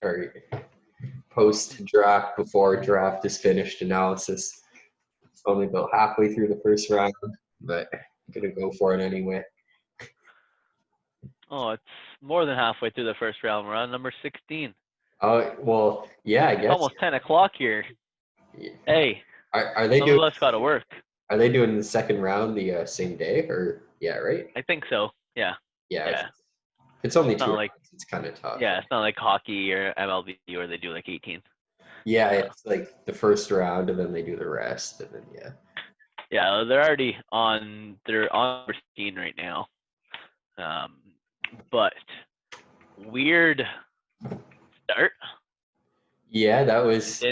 or post-draft, before draft is finished analysis. It's only about halfway through the first round, but I'm gonna go for it anyway. Oh, it's more than halfway through the first round. We're on number 16. Oh well, yeah, I It's guess. almost 10 o'clock here. Hey, Are they some doing? of us got to work. Are they doing the second round the same day, or yeah, right? I think so. Yeah. Yeah, Yeah. it's only It's two not rounds. like It's kind of tough. it's not like hockey or MLB where they do like 18. Yeah, it's like the first round, and then they do the rest, and then yeah. Yeah, they're already on. They're on 16 right now. But weird start. Yeah, that was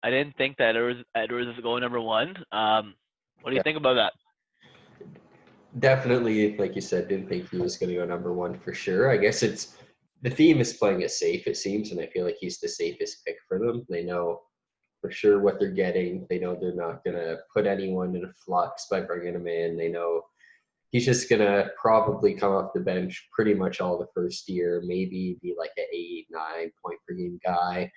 I didn't think that Edwards was going number 1. What do you think about that? definitely, like you said, didn't think he was going to go number 1 for sure. I guess it's the theme is playing it safe, it seems, and I feel like he's the safest pick for them. They know for sure what they're getting. They know they're not going to put anyone in a flux by bringing him in. They know he's just going to probably come off the bench pretty much all the first year, maybe be like an 8, 9 point per game guy,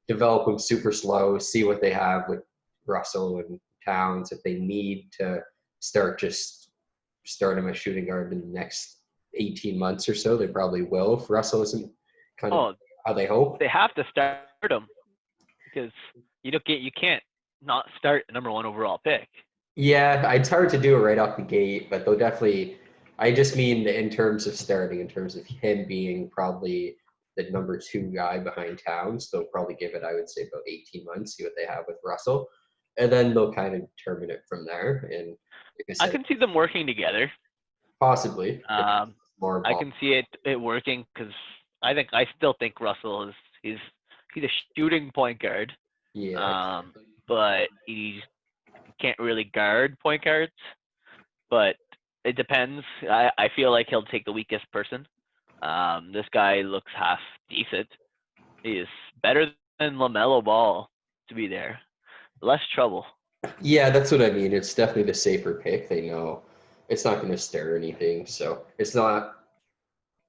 develop him super slow, see what they have with Russell and Towns. If they need to start him as shooting guard in the next 18 months or so, they probably will. If Russell isn't kind of how they hope. They have to start him because you can't not start a number 1 overall pick. Yeah, it's hard to do it right off the gate, but they'll definitely. I just mean in terms of starting, in terms of him being probably the number 2 guy behind Towns. They'll probably give it, I would say, about 18 months, see what they have with Russell, and then they'll kind of determine it from there. And like I said, I can see them working together. possibly. I can see it working because I still think Russell is he's a shooting point guard. Yeah. But he can't really guard point guards. But it depends. I feel like he'll take the weakest person. This guy looks half decent. He is better than LaMelo Ball to be there. Less trouble. Yeah, that's what I mean. It's definitely the safer pick. They know it's not going to stir anything. So it's not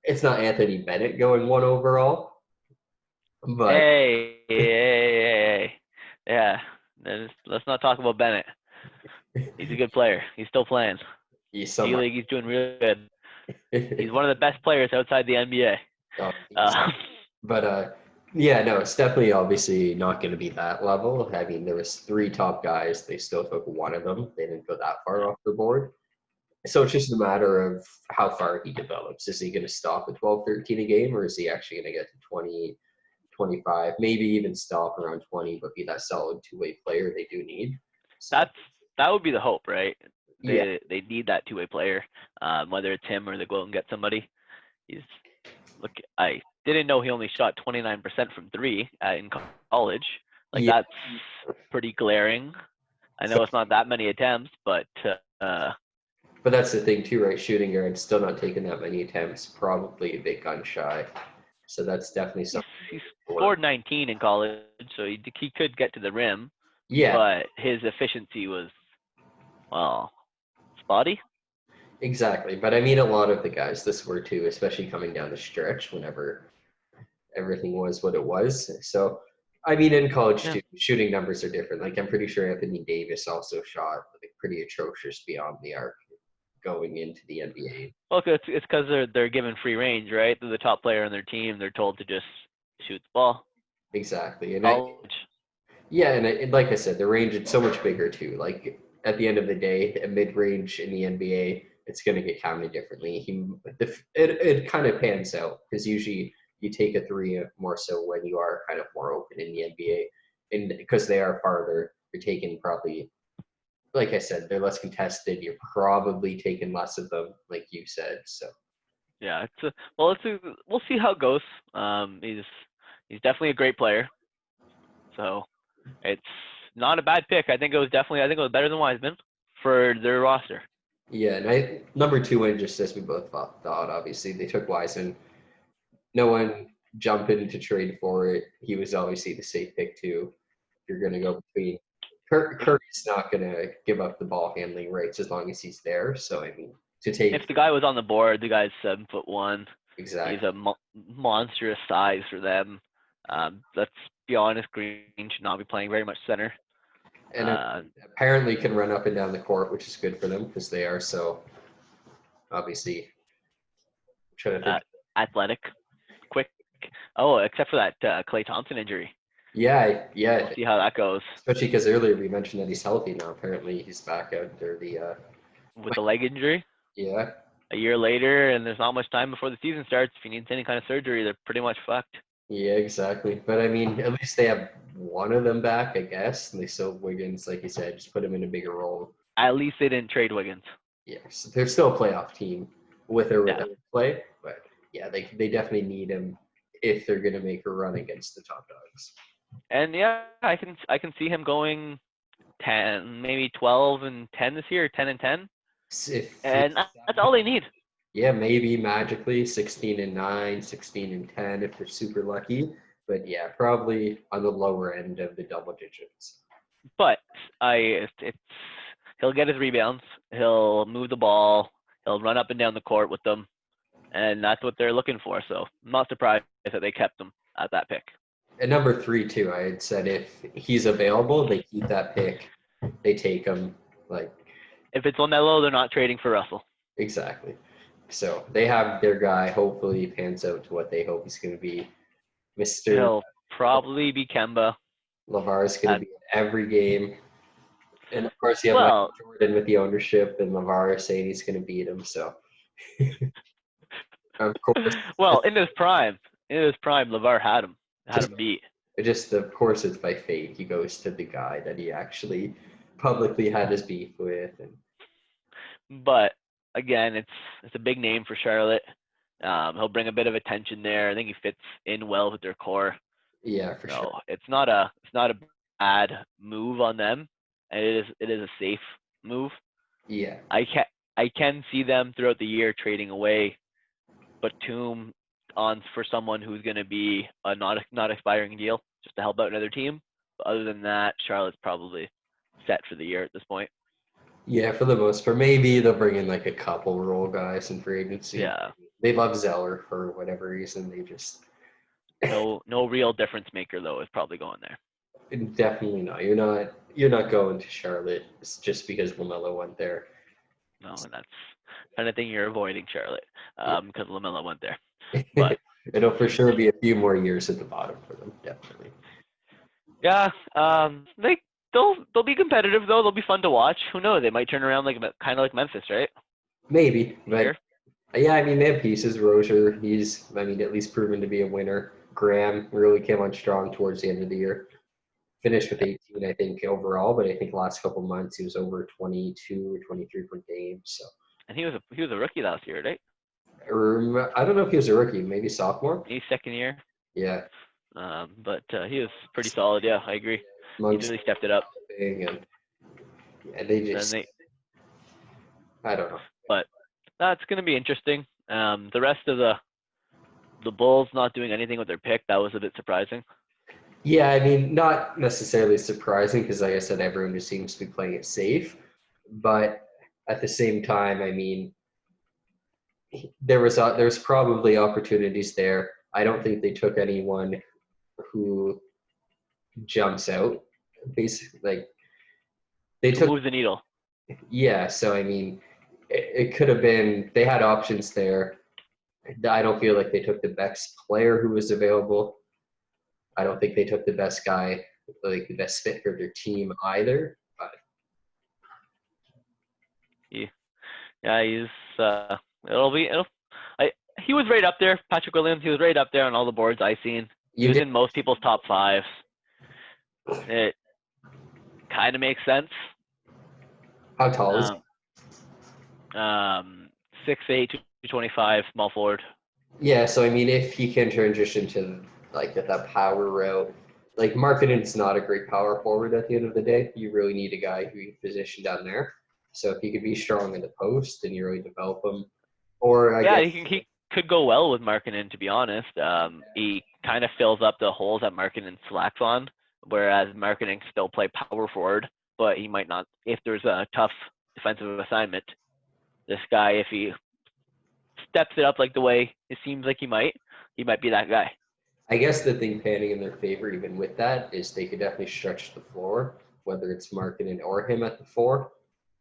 Anthony Bennett going 1 overall. But Hey. Yeah. Let's not talk about Bennett. He's a good player. He's still playing. D-League, he's doing really good. He's one of the best players outside the NBA. Yeah, no, it's definitely obviously not going to be that level. I mean, there was 3 top guys. They still took one of them. They didn't go that far off the board. So it's just a matter of how far he develops. Is he going to stop at 12, 13 a game, or is he actually going to get to 20, 25, maybe even stop around 20, but be that solid 2-way player they do need? So, that would be the hope, right? They need that 2-way player, whether it's him or they go and get somebody. I didn't know he only shot 29% from 3 in college. That's pretty glaring. I know it's not that many attempts, but that's the thing too, right? Shooting guard still not taking that many attempts, probably a bit gun shy. So that's definitely something. He scored 19 in college, so he could get to the rim. Yeah. But his efficiency was, spotty. Exactly. But I mean, a lot of the guys this were too, especially coming down the stretch whenever everything was what it was. So, I mean, in college too, shooting numbers are different. Like I'm pretty sure Anthony Davis also shot pretty atrocious beyond the arc going into the NBA. Well, it's because they're given free range, right? They're the top player on their team. They're told to just shoot the ball. Exactly. And and like I said, the range is so much bigger too. Like at the end of the day, a mid-range in the NBA, it's going to get counted differently. It kind of pans out because usually you take a 3 more so when you are kind of more open in the NBA, and because they are farther, you're taking probably, like I said, they're less contested. You're probably taking less of them, like you said. So yeah, we'll see how it goes. He's definitely a great player. So it's not a bad pick. I think it was better than Wiseman for their roster. Yeah, and number 2 went just as we both thought. Obviously, they took Wiseman. No one jumped in to trade for it. He was obviously the safe pick too. If you're going to go between Curry's not going to give up the ball handling rights as long as he's there. So I mean, if the guy was on the board, the guy's 7'1". Exactly. He's a monstrous size for them. Let's be honest, Green should not be playing very much center. And Uh, apparently can run up and down the court, which is good for them because they are so obviously trying to think. Athletic, quick. Oh, except for that Clay Thompson injury. Yeah, We'll see how that goes especially because earlier we mentioned that he's healthy now. Apparently he's back out there. with the leg injury. Yeah, A year later, and there's not much time before the season starts. If he needs any kind of surgery, they're pretty much fucked. yeah, exactly. But I mean, at least they have one of them back, I guess. And they still Wiggins, like you said, just put him in a bigger role. At least they didn't trade Wiggins. Yes, they're still a playoff team with or Yeah. without play. But yeah, they definitely need him if they're gonna make a run against the top dogs. And yeah, I can see him going 10, maybe 12 and 10 this year, 10 and 10, If and that's all they need. Yeah, maybe magically 16-9, 16-10 if they're super lucky. But yeah, probably on the lower end of the double digits. But he'll get his rebounds, he'll move the ball, he'll run up and down the court with them, and that's what they're looking for. So I'm not surprised that they kept him at that pick. At number 3 too, I had said if he's available, they keep that pick. They take him. Like If it's LaMelo, they're not trading for Russell. exactly. So they have their guy. Hopefully, he pans out to what they hope he's going to be. Mr. He'll probably be Kemba. LeVar is going to be in every game. And of course, you have Michael Jordan with the ownership, and LeVar saying he's going to beat him. So, of course. Well, in his prime, LeVar had him beat. Of course, it's by fate. He goes to the guy that he actually publicly had his beef with. But again, it's a big name for Charlotte. He'll bring a bit of attention there. I think he fits in well with their core. Yeah, for sure. It's not a bad move on them. It is a safe move. Yeah. I can see them throughout the year trading away Batum on for someone who's going to be a not expiring deal just to help out another team. But other than that, Charlotte's probably set for the year at this point. Yeah, for the most part. Maybe they'll bring in like a couple role guys in free agency. Yeah. They love Zeller for whatever reason. They just no real difference maker though is probably going there. Definitely not. You're not going to Charlotte just because LaMelo went there. No, and that's kind of thing you're avoiding Charlotte because LaMelo went there. But it'll for sure be a few more years at the bottom for them, definitely. Yeah, they'll be competitive though. They'll be fun to watch. Who knows? They might turn around kind of like Memphis, right? Maybe, but yeah, I mean they have pieces. Rozier, he's at least proven to be a winner. Graham really came on strong towards the end of the year. Finished with 18, I think, overall, but I think last couple months he was over 22 or 23 per game. So. And he was a rookie last year, right? I don't know if he was a rookie, maybe sophomore. He's second year. Yeah. But he was pretty solid. Yeah, I agree. He really stepped it up. And they just. I don't know. But that's going to be interesting. The rest of the Bulls not doing anything with their pick, that was a bit surprising. Yeah, I mean, not necessarily surprising because, like I said, everyone just seems to be playing it safe. But at the same time, I mean, there was probably opportunities there. I don't think they took anyone who jumps out. Basically, like they took moves the needle. Yeah, so I mean, it could have been they had options there. I don't feel like they took the best player who was available. I don't think they took the best guy, like the best fit for their team either. But yeah, he's he was right up there. Patrick Williams, he was right up there on all the boards I seen. He was in most people's top fives. It kind of makes sense. How tall is he? 6'8", 225, small forward. Yeah, so I mean, if he can transition to like that power route, like Markkanen's not a great power forward at the end of the day. You really need a guy who you can position down there. So if he could be strong in the post, then you really develop him. Or he could go well with Markkanen, to be honest. He kind of fills up the holes that Markkanen slacks on, whereas Markkanen can still play power forward, but he might not if there's a tough defensive assignment. This guy, if he steps it up like the way it seems like he might be that guy. I guess the thing panning in their favor, even with that, is they could definitely stretch the floor, whether it's Markkinen or him at the 4.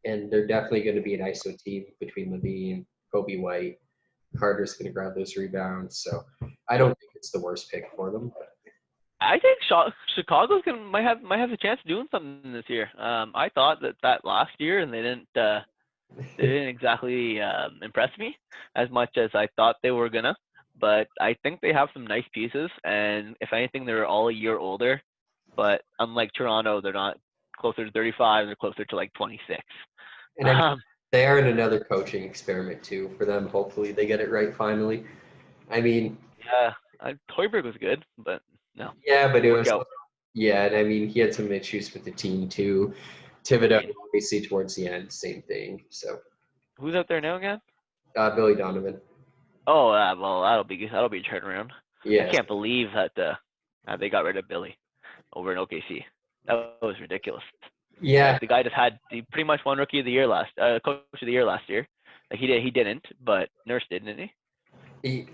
And they're definitely going to be an ISO team between Levine, Kobe White. Carter's going to grab those rebounds. So I don't think it's the worst pick for them. I think Chicago's might have a chance of doing something this year. I thought that last year, and they didn't exactly impress me as much as I thought they were gonna. But I think they have some nice pieces, and if anything, they're all a year older. But unlike Toronto, they're not closer to 35; they're closer to like 26. And I mean, they are in another coaching experiment too for them. Hopefully, they get it right finally. I mean, Yeah, Hoiberg was good, but no. yeah, but it was Out. yeah, and I mean, he had some issues with the team too. Thibodeau, obviously, towards the end, same thing. So, Who's out there now again? Billy Donovan. Oh, well, that'll be a turnaround. Yeah, I can't believe that they got rid of Billy over in OKC. That was ridiculous. yeah. Like, the guy just had he pretty much won Rookie of the Year Coach of the Year last year. Like he didn't, but Nurse did, didn't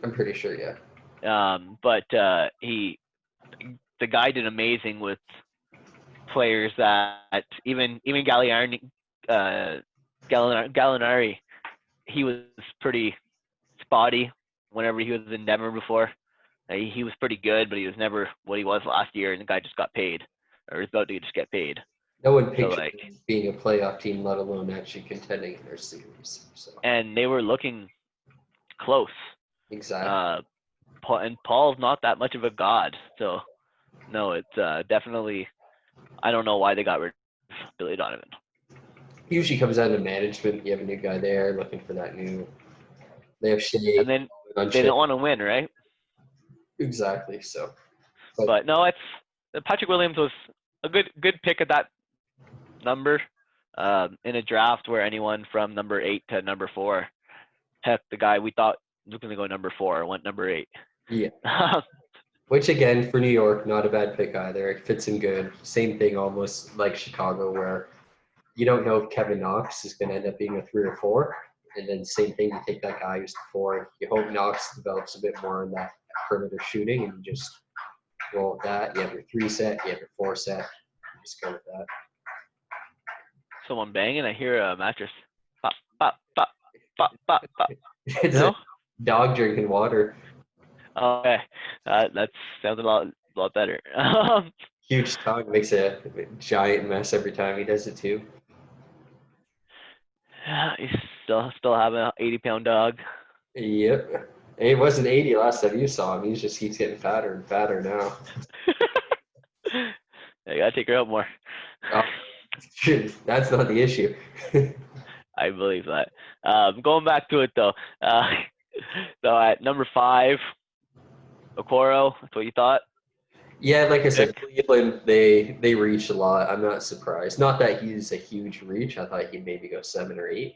I'm pretty sure, yeah. he? But the guy did amazing with players that even Gallinari, he was pretty spotty whenever he was in Denver before. He was pretty good, but he was never what he was last year, and the guy just got paid, or is about to just get paid. No one So, pictured like, them being a playoff team, let alone actually contending in their series. So and they were looking close. exactly. Paul's not that much of a god, so no, it's definitely. I don't know why they got rid of Billy Donovan. Usually comes down to management. You have a new guy there looking for that new. They have Shea. And then on they Shea. don't want to win, right? Exactly. So, But no, it's Patrick Williams was a good pick at that number in a draft where anyone from number 8 to number 4. Heck, the guy we thought was going to go number 4 went number 8. yeah. Which again for New York, not a bad pick either. It fits in good. Same thing, almost like Chicago, where you don't know if Kevin Knox is going to end up being a 3 or 4, and then same thing. You take that guy who's the 4. You hope Knox develops a bit more in that perimeter shooting, and you just roll with that. You have your 3 set, you have your 4 set. You just go with that. Someone banging. I hear a mattress. Pop, pop, pop, pop, pop, pop. It's No? a dog drinking water. Okay, that sounds a lot better. Huge tongue makes a giant mess every time he does it too. He's still having an 80-pound dog. Yep. He wasn't 80 last time you saw him. He just keeps getting fatter and fatter now. I gotta take her out more. Oh, that's not the issue. I believe that. Going back to it though. So at number 5, Okoro. That's what you thought. Yeah, like I said, Cleveland, they reach a lot. I'm not surprised. Not that he's a huge reach. I thought he'd maybe go 7 or 8.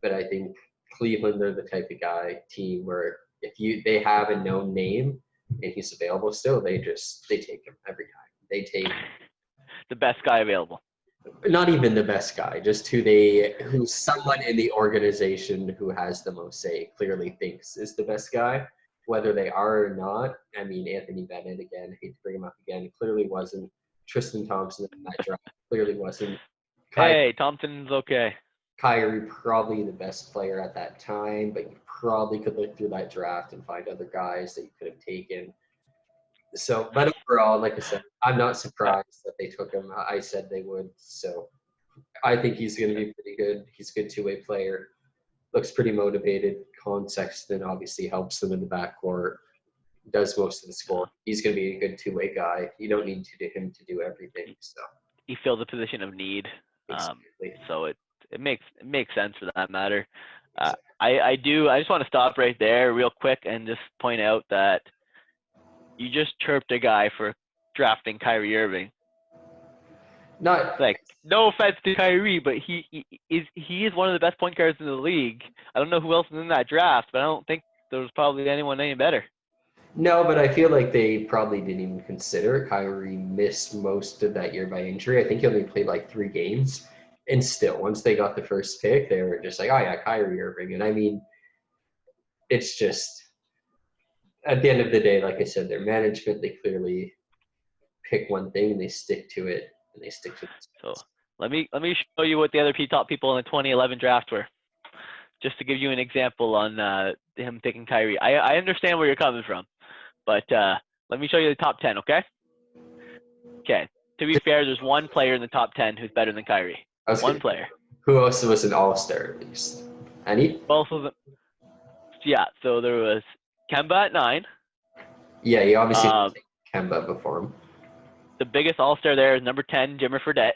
But I think Cleveland, they're the type of team where if they have a known name and he's available still, they take him every time. They take the best guy available. Not even the best guy, just who's someone in the organization who has the most say, clearly thinks is the best guy. Whether they are or not, I mean, Anthony Bennett, again, hate to bring him up again, clearly wasn't. Tristan Thompson in that draft clearly wasn't. Hey, Thompson's okay. Kyrie, probably the best player at that time, but you probably could look through that draft and find other guys that you could have taken. So, but overall, like I said, I'm not surprised that they took him. I said they would. So I think he's going to be pretty good. He's a good two-way player. Looks pretty motivated. Colin Sexton obviously helps them in the backcourt. Does most of the score. He's going to be a good two-way guy. You don't need him to do everything. So he fills a position of need. exactly. So it makes sense for that matter. I just want to stop right there real quick and just point out that you just chirped a guy for drafting Kyrie Irving. Not like, no offense to Kyrie, but he is one of the best point guards in the league. I don't know who else is in that draft, but I don't think there was probably anyone any better. No, but I feel like they probably didn't even consider it. Kyrie missed most of that year by injury. I think he only played like 3 games. And still, once they got the first pick, they were just like, oh, yeah, Kyrie Irving. And I mean, it's just at the end of the day, like I said, their management, they clearly pick one thing and they stick to it, and they stick to So it. let me show you what the other top people in the 2011 draft were, just to give you an example on him picking Kyrie. I understand where you're coming from, but let me show you the top 10, okay? Okay. To be fair, there's one player in the top 10 who's better than Kyrie. One player. Who else was an all-star at least? Any? Both of them. Yeah. So there was Kemba at 9. Yeah, you obviously didn't take Kemba before him. The biggest all-star there is number 10, Jimmer Fredette.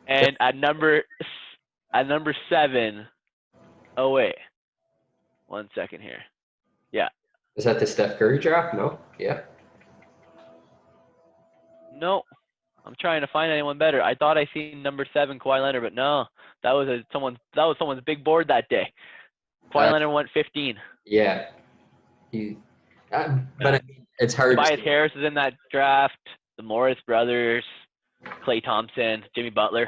And at number 7, oh wait, 1 second here. Yeah. Is that the Steph Curry draft? No. Yeah. No, I'm trying to find anyone better. I thought I seen number 7, Kawhi Leonard, but no, that was someone's big board that day. Kawhi Leonard went 15. Yeah. But I mean, it's hard. Tobias Harris is in that draft. The Morris brothers, Klay Thompson, Jimmy Butler.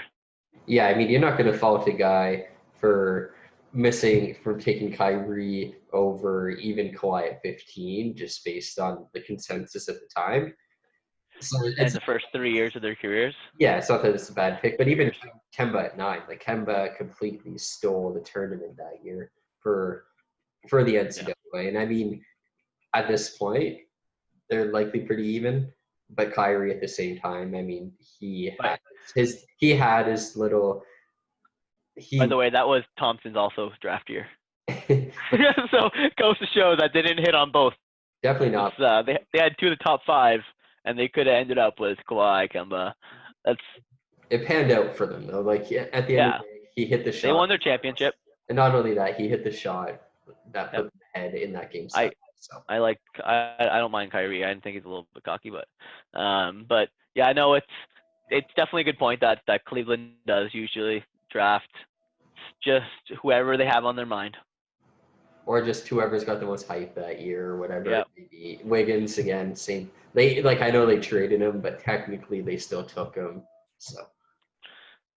Yeah, I mean, you're not going to fault a guy for taking Kyrie over even Kawhi at 15, just based on the consensus at the time. So And the first 3 years of their careers. Yeah, it's not that it's a bad pick, but even Kemba at 9, like Kemba completely stole the tournament that year for the NCAA. Yeah. And I mean, at this point, they're likely pretty even. But Kyrie at the same time, I mean, he had his little. By the way, that was Thompson's also draft year. So it goes to show that they didn't hit on both. Definitely not. They had 2 of the top 5, and they could have ended up with Kawhi, Kemba. It panned out for them though. Like at the end of the day, he hit the shot. They won their championship. And not only that, he hit the shot that put them ahead in that game. So I don't mind Kyrie. I think he's a little bit cocky, but yeah, I know it's definitely a good point that Cleveland does usually draft just whoever they have on their mind. Or just whoever's got the most hype that year or whatever. Yep. Maybe Wiggins again, same. I know they traded him, but technically they still took him. So.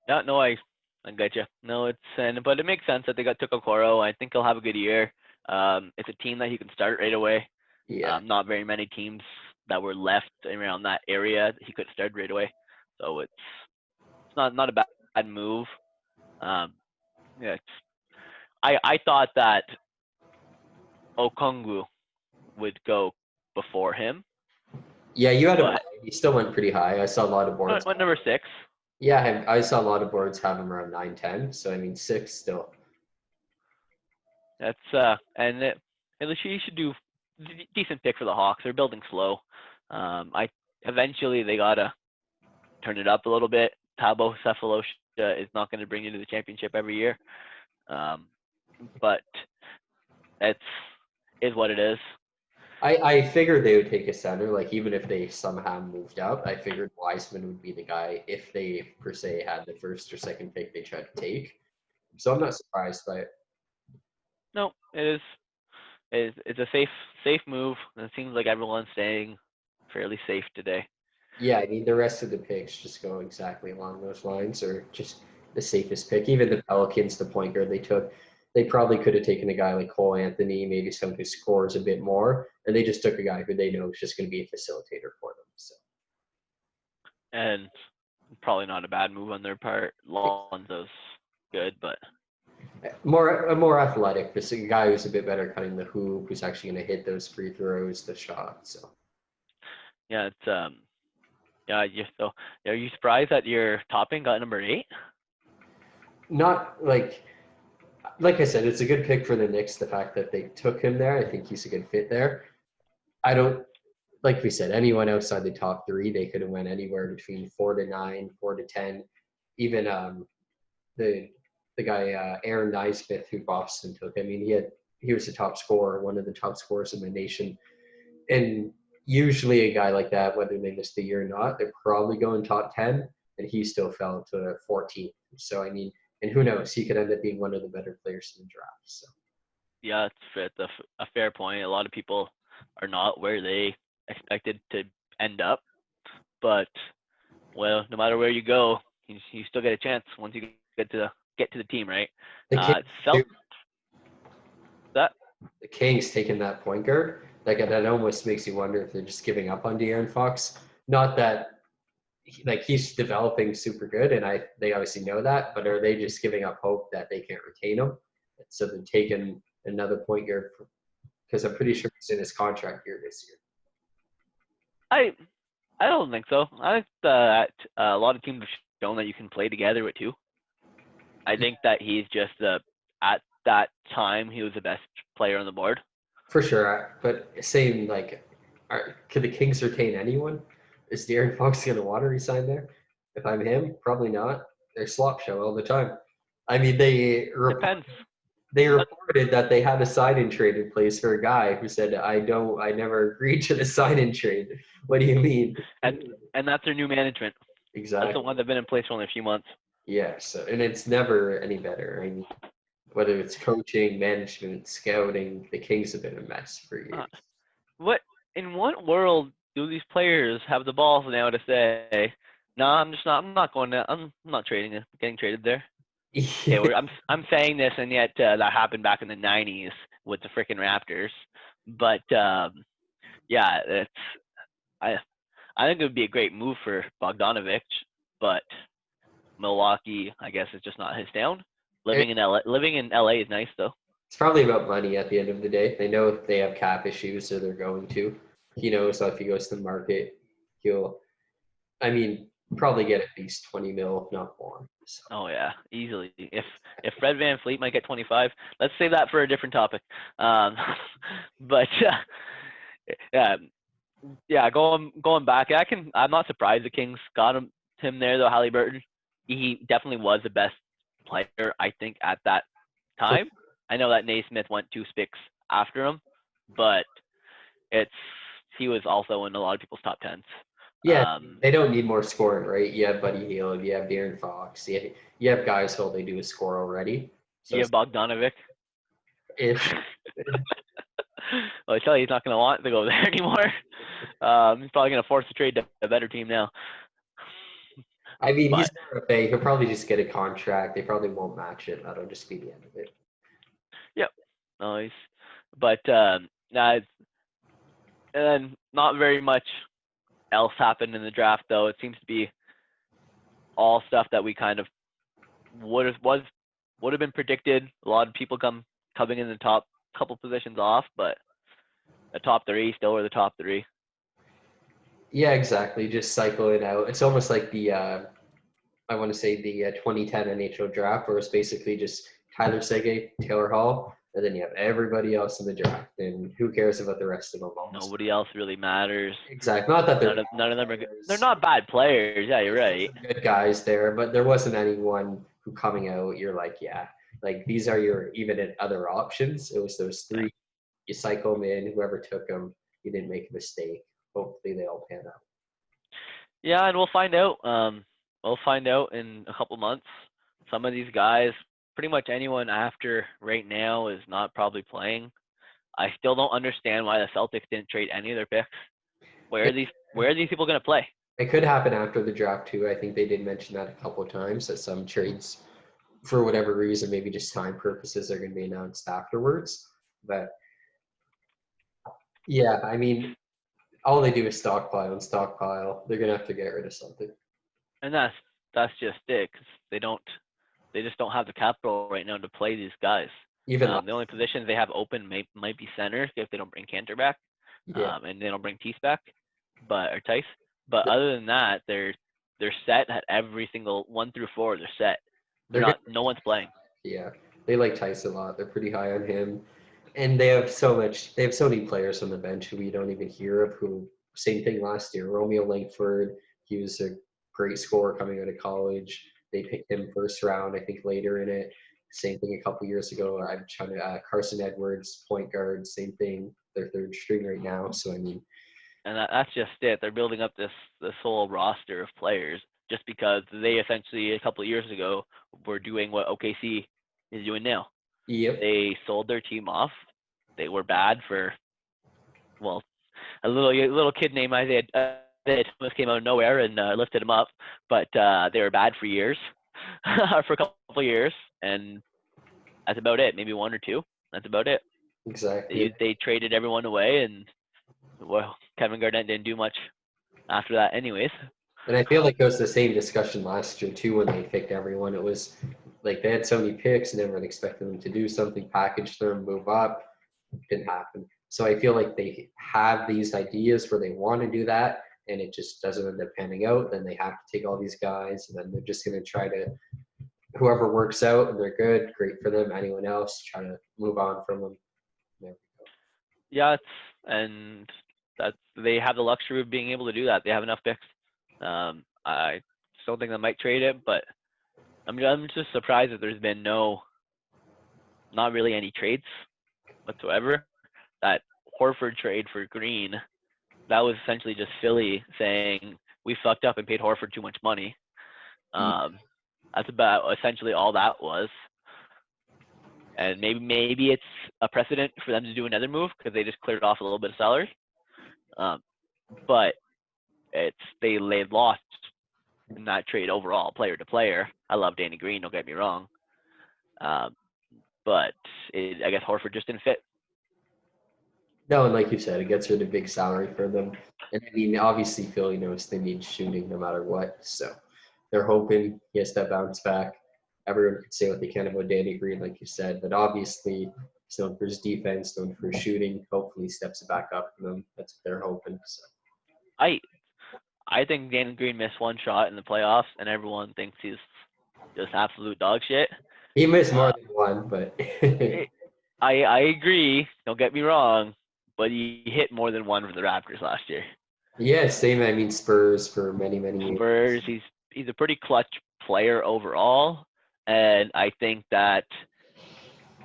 Yeah, no, I get you. No, but it makes sense that they took Okoro. I think he'll have a good year. It's a team that he can start right away. Yeah. Not very many teams that were left around that area he could start right away. So it's not a bad move. Yeah. I thought that Okongwu would go before him. Yeah, he still went pretty high. I saw a lot of boards. Went number 6. Yeah, I saw a lot of boards have him around 9-10. So I mean 6 still. That's he should do decent pick for the Hawks. They're building slow. Eventually they gotta turn it up a little bit. Thabo Sefolosha is not going to bring you to the championship every year, but it is what it is. I figured they would take a center, like even if they somehow moved up. I figured Wiseman would be the guy if they per se had the first or second pick they tried to take. So I'm not surprised by it. No, it's a safe move. It seems like everyone's staying fairly safe today. Yeah, I mean the rest of the picks just go exactly along those lines, or just the safest pick. Even the Pelicans, the point guard they took, they probably could have taken a guy like Cole Anthony, maybe someone who scores a bit more, and they just took a guy who they know is just going to be a facilitator for them. So. And probably not a bad move on their part. Lonzo's good, but more athletic, but a guy who's a bit better cutting the hoop, who's actually going to hit those free throws, the shot. So. Yeah, it's yeah. Are you surprised that your topping got number 8? Not like I said, it's a good pick for the Knicks. The fact that they took him there, I think he's a good fit there. I don't, like we said, anyone outside the top 3, they could have went anywhere between 4 to 9, 4 to 10. Even the guy Aaron Naismith, who Boston took. I mean, he was the top scorer, one of the top scorers in the nation, and usually a guy like that, whether they missed the year or not, they're probably going top 10, and he still fell to 14. So I mean. And who knows? He could end up being one of the better players in the draft. So. Yeah, it's a fair point. A lot of people are not where they expected to end up, but well, no matter where you go, you still get a chance once you get to the team, right? the Kings taking that point guard, like that almost makes you wonder if they're just giving up on De'Aaron Fox. Not that he's developing super good, and they obviously know that, but are they just giving up hope that they can't retain him? So they're taking another point guard because I'm pretty sure he's in his contract year this year. I don't think so. I think that a lot of teams have shown that you can play together with two. I think that he's just at that time he was the best player on the board. For sure, but same could the Kings retain anyone? Is De'Aaron Fox going to want to resign there? If I'm him, probably not. They're slop show all the time. I mean, Depends. They reported that they had a sign-in trade in place for a guy who said, I never agreed to the sign-in trade. What do you mean? And that's their new management. Exactly. That's the one that's been in place for only a few months. Yeah, and it's never any better. I mean, whether it's coaching, management, scouting, the Kings have been a mess for years. In what world do these players have the balls now to say, no, I'm not getting traded there? Yeah. Okay, I'm saying this, and yet that happened back in the '90s with the freaking Raptors. But yeah, I think it would be a great move for Bogdanovich, but Milwaukee, I guess, is just not his town. Living in LA is nice though. It's probably about money at the end of the day. They know they have cap issues, so they're going to. He knows if he goes to the market, he'll probably get at least 20 mil, if not more. So. Oh yeah, easily. If Fred VanVleet might get 25, let's save that for a different topic. But yeah, going back, I'm not surprised the Kings got him there though. Haliburton, he definitely was the best player I think at that time. I know that Naismith went 2 picks after him, but he was also in a lot of people's top 10s. Yeah, they don't need more scoring, right? You have Buddy Hield, you have De'Aaron Fox, you have guys who all they do is score already. So you have Bogdanovich. If well, I tell you, he's not going to want to go there anymore. He's probably going to force a trade to a better team now. I mean, he's RFA. He'll probably just get a contract. They probably won't match it. That'll just be the end of it. Yep. Nice. But and not very much else happened in the draft, though. It seems to be all stuff that we kind of would have been predicted. A lot of people coming in the top couple positions off, but the top 3 still were the top 3. Yeah, exactly. Just cycle it out. It's almost like the I want to say the 2010 NHL draft, where it's basically just Tyler Seguin, Taylor Hall, and then you have everybody else in the draft, and who cares about the rest of them? Almost. Nobody else really matters. Exactly. Not that none of them are good. They're not bad players. Yeah, you're right. Good guys there, but there wasn't anyone who coming out. You're like, yeah, like these are your even other options. It was those 3. You cycle them in. Whoever took them, you didn't make a mistake. Hopefully they all pan out. Yeah, and we'll find out. We'll find out in a couple months. Some of these guys, pretty much anyone after right now, is not probably playing. I still don't understand why the Celtics didn't trade any of their picks. Where are these people going to play? It could happen after the draft too. I think they did mention that a couple of times, that some trades, for whatever reason, maybe just time purposes, are going to be announced afterwards. But yeah, I mean, all they do is stockpile and stockpile. They're going to have to get rid of something. And that's just it, because they just don't have the capital right now to play these guys. Even the only positions they have open might be center if they don't bring Cantor back, and they don't bring Tice back, or Tice. But other than that, they're set at every single 1 through 4. They're set. No one's playing. Yeah, they like Tice a lot. They're pretty high on him, and they have so many players on the bench who we don't even hear of. Who same thing last year. Romeo Langford, he was a great scorer coming out of college. They picked him first round, I think, later in it. Same thing a couple years ago. I'm trying to Carson Edwards, point guard, same thing. They're 3rd string right now. So I mean, and that's just it. They're building up this whole roster of players just because they essentially a couple of years ago were doing what OKC is doing now. Yep. They sold their team off. They were bad for a little kid named Isaiah Thomas came out of nowhere and lifted him up, but they were bad for years, for a couple of years, and that's about it. Maybe 1 or 2. That's about it. Exactly. They traded everyone away, and well, Kevin Garnett didn't do much after that, anyways. And I feel like it was the same discussion last year too when they picked everyone. It was like they had so many picks and everyone expected them to do something, package them, move up. Didn't happen. So I feel like they have these ideas where they want to do that and it just doesn't end up panning out. Then they have to take all these guys and then they're just going to try to, whoever works out and they're good, great for them. Anyone else, try to move on from them. There we go. Yeah, and that's they have the luxury of being able to do that. They have enough picks. I still think they might trade it, but I'm just surprised that there's been not really any trades whatsoever. That Horford trade for Green, that was essentially just Philly saying we fucked up and paid Horford too much money. That's about essentially all that was. And maybe it's a precedent for them to do another move because they just cleared off a little bit of salary. But they lost in that trade overall, player to player. I love Danny Green, don't get me wrong. But I guess Horford just didn't fit. No, and like you said, it gets rid of big salary for them. And I mean, obviously, Philly knows they need shooting no matter what. So they're hoping he has that bounce back. Everyone could say what they can about Danny Green, like you said, but obviously, he's known for his defense, known for his shooting. Hopefully, he steps it back up for them. That's what they're hoping. So. I think Danny Green missed one shot in the playoffs, and everyone thinks he's just absolute dog shit. He missed more than one, but I agree. Don't get me wrong, but he hit more than one for the Raptors last year. Yeah, same. I mean, Spurs for many years. Spurs. He's a pretty clutch player overall, and I think that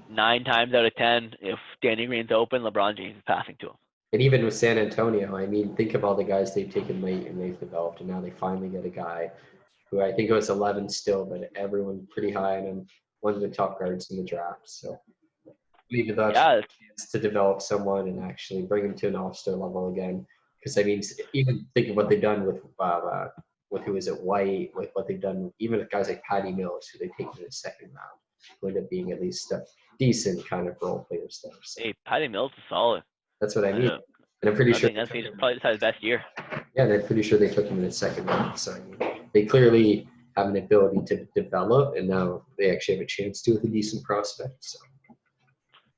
9 times out of 10, if Danny Green's open, LeBron James is passing to him. And even with San Antonio, I mean, think of all the guys they've taken late and they've developed, and now they finally get a guy who I think it was 11 still, but everyone pretty high on him, one of the top guards in the draft. So maybe that's a chance to develop someone and actually bring him to an all-star level again. Because I mean, even think of what they've done with who is it, White, with what they've done, even with guys like Patty Mills, who they take in the second round, who end up being at least a decent kind of role players there. So. Hey, Patty Mills is solid. That's what I mean. And I'm pretty sure he's probably just had his best year. Yeah, and I'm pretty sure they took him in the second round. So I mean, they clearly have an ability to develop, and now they actually have a chance to with a decent prospect. So.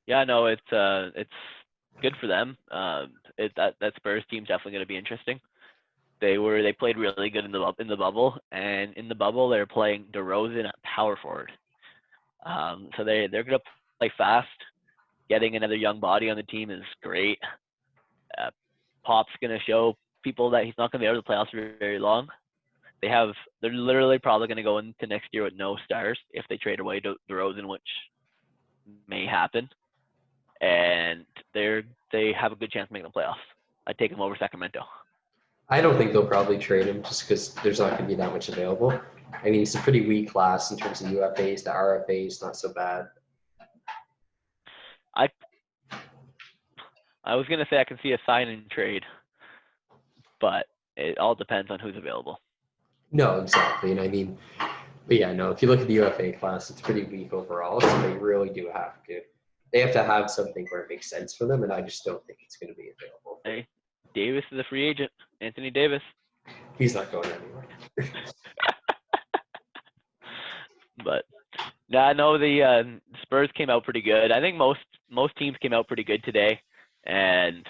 Yeah, no, it's good for them. That Spurs team's definitely going to be interesting. They played really good in the bubble, and in the bubble they're playing DeRozan at power forward. So they're going to play fast. Getting another young body on the team is great. Pop's going to show people that he's not going to be out of the playoffs for very long. They're literally probably going to go into next year with no stars if they trade away DeRozan, which may happen. And they have a good chance of making the playoffs. I'd take them over Sacramento. I don't think they'll probably trade him just because there's not going to be that much available. I mean, it's a pretty weak class in terms of UFAs. The RFAs not so bad. I was gonna say I can see a sign and trade, but it all depends on who's available. No, exactly, and I mean, but yeah, no. If you look at the UFA class, it's pretty weak overall. So they really do have to. They have to have something where it makes sense for them, and I just don't think it's going to be available. Hey, Davis is a free agent. Anthony Davis. He's not going anywhere. But I know the Spurs came out pretty good. I think most teams came out pretty good today. And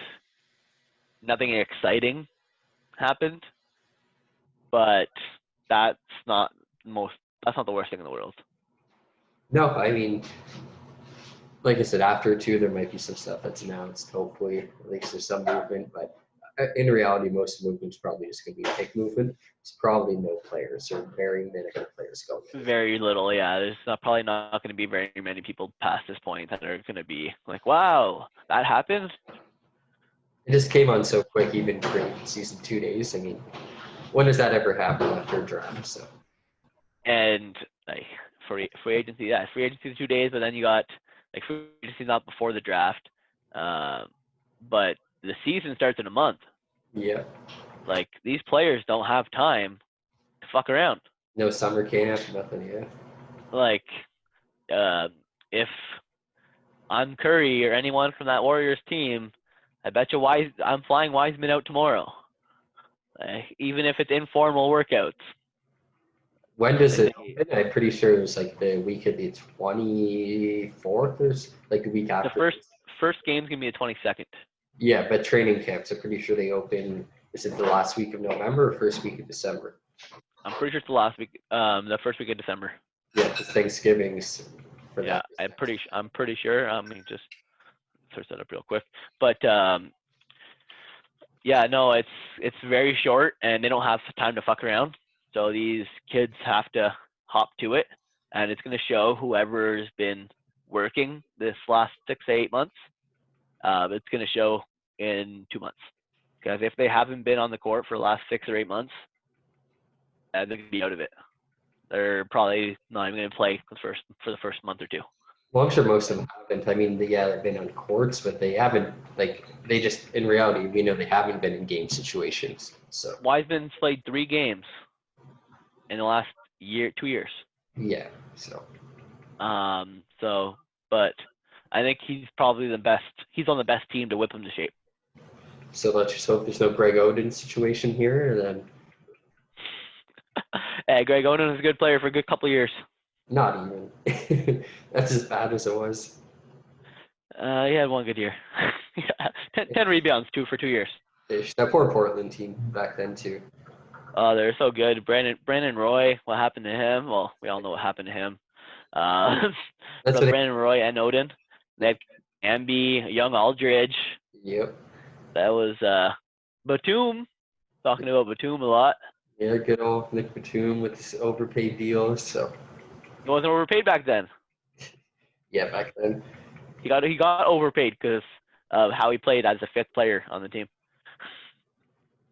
nothing exciting happened, but that's not the worst thing in the world. No, I mean, like I said, after 2, there might be some stuff that's announced. Hopefully, at least there's some movement. But in reality, most movement is probably just going to be a pick movement. It's probably no players or very minimal players going in. Very little, yeah. There's probably not going to be very many people past this point that are going to be like, wow, that happened? It just came on so quick, even pre-season 2 days. I mean, when does that ever happen after a draft? So. And like free agency, yeah, free agency is 2 days, but then you got like free agency not before the draft, but the season starts in a month. Yeah. Like these players don't have time to fuck around. No summer camp, nothing. Yeah. Like, if I'm Curry or anyone from that Warriors team, I bet you I'm flying Wiseman out tomorrow. Even if it's informal workouts. When does Like, it open? I'm pretty sure it's like the week of the 24th or like the week the after. first game's gonna be the 22nd. Yeah, but training camps, I'm pretty sure they open, is it the last week of November or first week of December? I'm pretty sure it's the last week, the first week of December. Yeah, because Thanksgiving's for Yeah, that. I'm pretty sure. Let me just search that up real quick. But yeah, no, it's very short, and they don't have time to fuck around. So these kids have to hop to it, and it's going to show whoever's been working this last 6 to 8 months. It's going to show in 2 months, because if they haven't been on the court for the last 6 or 8 months, they're going to be out of it. They're probably not even going to play for the first month or two. Well, I'm sure most of them haven't. I mean, yeah, they've been on courts, but they haven't, like, they just, in reality, we know they haven't been in game situations. So, Wiseman's played 3 games in the last 2 years. yeah, so. But I think he's probably the best. He's on the best team to whip him to shape. So let's just hope there's no Greg Oden situation here, and then Hey, Greg Oden was a good player for a good couple of years. not even. That's as bad as it was. He had one good year. 10 rebounds, 2 years. That poor Portland team back then too. Oh, they're so good. Brandon Roy, what happened to him? Well, we all know what happened to him. That's what. Brandon Roy and Oden. They had Amby, Young Aldridge. Yep. That was Batum. Talking about Batum a lot. Yeah, good old Nick Batum with his overpaid deals. So. He wasn't overpaid back then. Yeah, back then. He got overpaid because of how he played as a 5th player on the team.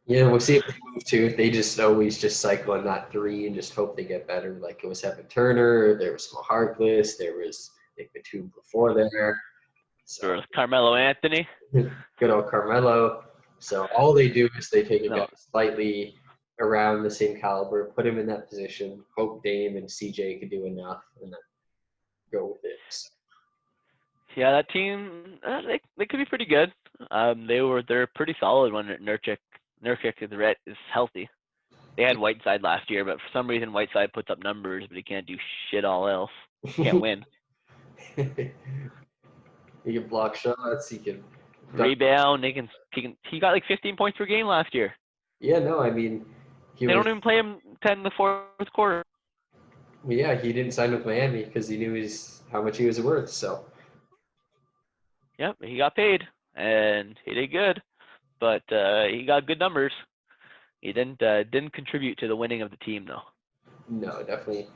Yeah, we'll see if they move to. They just always just cycle on that 3 and just hope they get better. Like it was Evan Turner, there was Mo Harkless, there was Nick Batum before there. There was Carmelo Anthony. Good old Carmelo. So all they do is they take a guy slightly around the same caliber, put him in that position, hope Dame and CJ can do enough, and then go with it. So. Yeah, that team they could be pretty good. They're pretty solid when Nurkic is healthy. They had Whiteside last year, but for some reason Whiteside puts up numbers, but he can't do shit all else. He can't win. He can block shots. He can rebound. He got like 15 points per game last year. Yeah, no, I mean, they don't even play him 10 in the 4th quarter. Well, yeah, he didn't sign with Miami because he knew how much he was worth. So. Yep, he got paid and he did good, but he got good numbers. He didn't contribute to the winning of the team though. No, definitely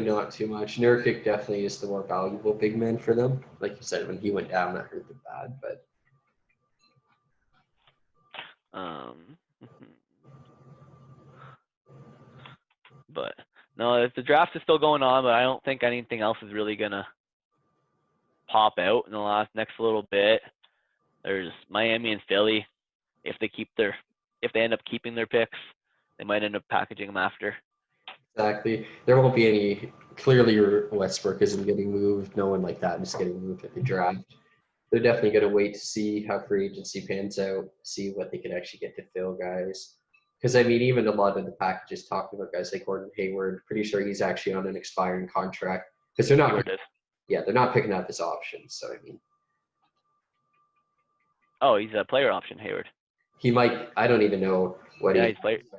not too much. Nurkic definitely is the more valuable big man for them. Like you said, when he went down, that hurt them bad. But no, if the draft is still going on, but I don't think anything else is really gonna pop out in the next little bit. There's Miami and Philly. If they end up keeping their picks, they might end up packaging them after. Exactly. There won't be any. Clearly, Westbrook isn't getting moved. No one like that is getting moved at the draft. They're definitely going to wait to see how free agency pans out, see what they can actually get to fill guys. Because, I mean, even a lot of the packages talking about guys like Gordon Hayward, pretty sure he's actually on an expiring contract. Because they're not. Yeah, they're not picking up his options. So, I mean. Oh, he's a player option, Hayward. He might. I don't even know what. Yeah,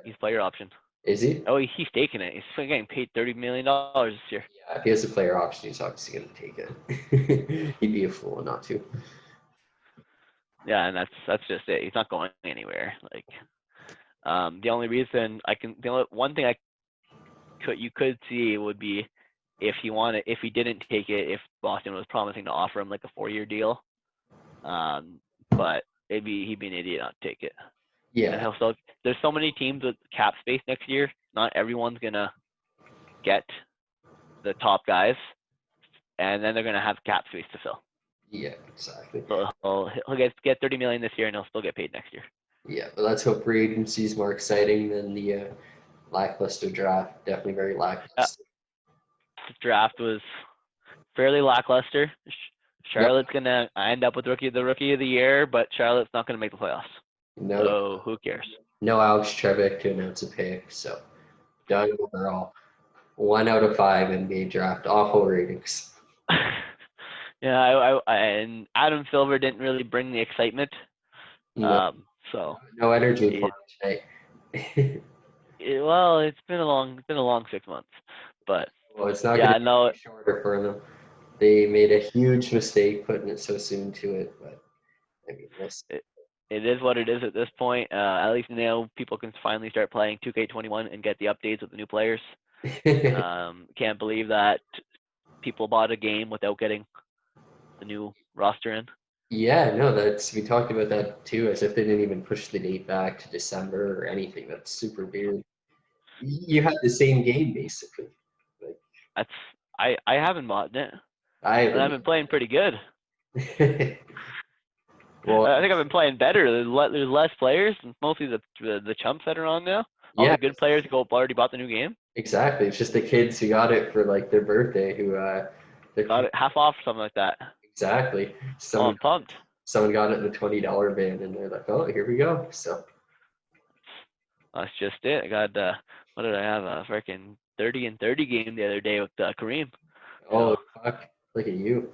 he's player option. Is he? Oh, he's taking it. He's getting paid $30 million this year. Yeah, if he has a player option, he's obviously going to take it. He'd be a fool not to. Yeah, and that's just it. He's not going anywhere. Like, the only reason one thing you could see would be if he didn't take it, if Boston was promising to offer him like a 4-year deal. But maybe he'd be an idiot not to take it. Yeah. And also, there's so many teams with cap space next year. Not everyone's gonna get the top guys, and then they're gonna have cap space to fill. Yeah, exactly. So he'll get $30 million this year, and he'll still get paid next year. Yeah, but let's hope free agency is more exciting than the lackluster draft. Definitely very lackluster. The draft was fairly lackluster. Charlotte's gonna end up with the rookie of the year, but Charlotte's not gonna make the playoffs. No, So who cares? no Alex Trebek to announce a pick. So done overall. 1 out of 5 NBA draft. Awful ratings. Yeah, and Adam Silver didn't really bring the excitement. No, So no energy it, for him tonight. well, it's been a long 6 months, but Well, it's not yeah, going to no, be shorter for them. They made a huge mistake putting it so soon to it, but I mean, we'll see. it is what it is at this point. At least now people can finally start playing 2K21 and get the updates with the new players. Can't believe that people bought a game without getting the new roster in. Yeah, no, we talked about that too, as if they didn't even push the date back to December or anything. That's super weird. You had the same game basically. Like That's I haven't bought it, I and I've been playing pretty good. haven't. Well, I think I've been playing better. There's less players, mostly the chumps that are on now. All yeah, the good players who already bought the new game. exactly. It's just the kids who got it for like their birthday who they're Got it half off, something like that. exactly. Oh, I'm pumped. Someone got it in the $20 bin and they're like, oh, here we go. So That's just it. I got what did I have? A freaking 30 and 30 game the other day with Kareem. oh fuck, look at you.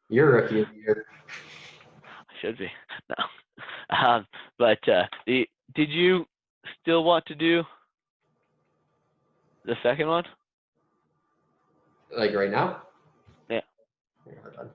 You're rookie of the year. Should be. No. But did you still want to do the second one? Like right now? Yeah. Hold on.